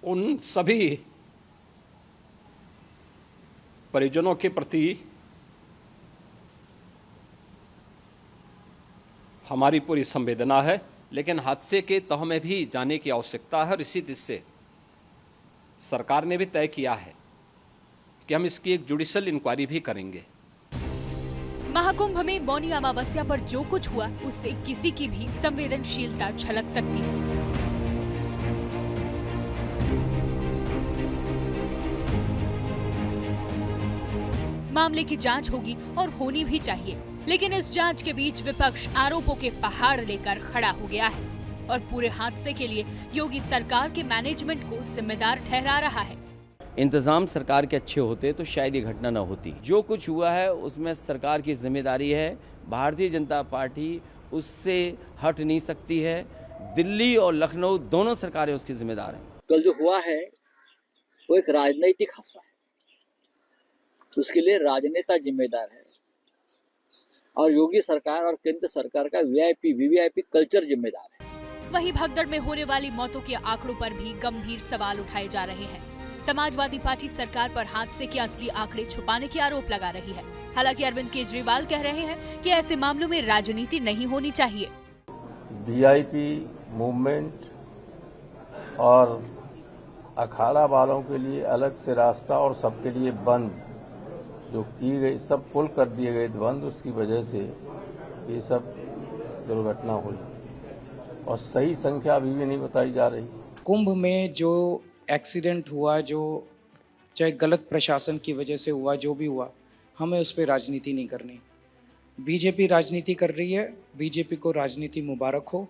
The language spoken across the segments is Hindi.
उन सभी परिजनों के प्रति हमारी पूरी संवेदना है, लेकिन हादसे के तह में भी जाने की आवश्यकता है और इसी दिशा से सरकार ने भी तय किया है कि हम इसकी एक जुडिशियल इंक्वायरी भी करेंगे। महाकुंभ में मौनी अमावस्या पर जो कुछ हुआ उससे किसी की भी संवेदनशीलता झलक सकती है। मामले की जांच होगी और होनी भी चाहिए, लेकिन इस जांच के बीच विपक्ष आरोपों के पहाड़ लेकर खड़ा हो गया है और पूरे हादसे के लिए योगी सरकार के मैनेजमेंट को जिम्मेदार ठहरा रहा है। इंतजाम सरकार के अच्छे होते तो शायद ये घटना न होती। जो कुछ हुआ है उसमें सरकार की जिम्मेदारी है। भारतीय जनता पार्टी उससे हट नहीं सकती है। दिल्ली और लखनऊ दोनों सरकारें उसकी जिम्मेदार हैं। कल जो हुआ है वो एक राजनीतिक हादसा है, उसके लिए राजनेता जिम्मेदार है और योगी सरकार और केंद्र सरकार का वीवीआईपी कल्चर जिम्मेदार है। वहीं भगदड़ में होने वाली मौतों के आंकड़ों पर भी गंभीर सवाल उठाए जा रहे हैं। समाजवादी पार्टी सरकार पर हादसे के असली आंकड़े छुपाने के आरोप लगा रही है। हालांकि अरविंद केजरीवाल कह रहे हैं कि ऐसे मामलों में राजनीति नहीं होनी चाहिए। वीआईपी मूवमेंट और अखाड़ा वालों के लिए अलग से रास्ता और सबके लिए बंद जो की गई, सब पुल कर दिए गए बंद, उसकी वजह से ये सब दुर्घटना हुई और सही संख्या अभी भी नहीं बताई जा रही। कुंभ में जो एक्सीडेंट हुआ, जो चाहे गलत प्रशासन की वजह से हुआ, जो भी हुआ, हमें उस पर राजनीति नहीं करनी। बीजेपी राजनीति कर रही है, बीजेपी को राजनीति मुबारक हो।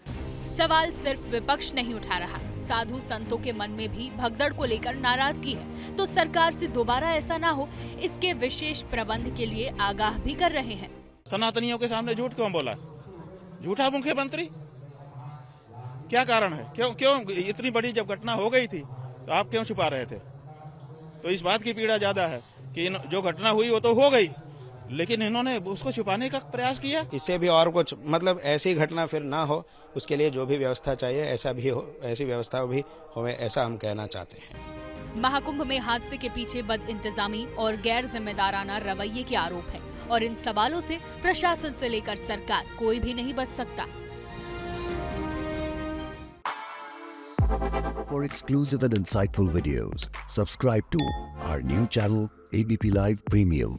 सवाल सिर्फ विपक्ष नहीं उठा रहा, साधु संतों के मन में भी भगदड़ को लेकर नाराजगी है, तो सरकार से दोबारा ऐसा ना हो इसके विशेष प्रबंध के लिए आगाह भी कर रहे हैं। सनातनियों के सामने झूठ क्यों बोला? झूठा मुख्यमंत्री, क्या कारण है? क्यों इतनी बड़ी जब घटना हो गई थी तो आप क्यों छुपा रहे थे? तो इस बात की पीड़ा ज्यादा है कि जो घटना हुई वो तो हो गई, लेकिन इन्होंने उसको छुपाने का प्रयास किया। इससे भी और कुछ मतलब ऐसी घटना फिर ना हो, उसके लिए जो भी व्यवस्था चाहिए ऐसा भी हो, ऐसी व्यवस्था भी हो, ऐसा हम कहना चाहते हैं। महाकुंभ में हादसे के पीछे बद इंतजामी और गैर जिम्मेदाराना रवैये के आरोप है और इन सवालों से प्रशासन से लेकर सरकार कोई भी नहीं बच सकता। For exclusive and insightful videos, subscribe to our new channel ABP Live Premium.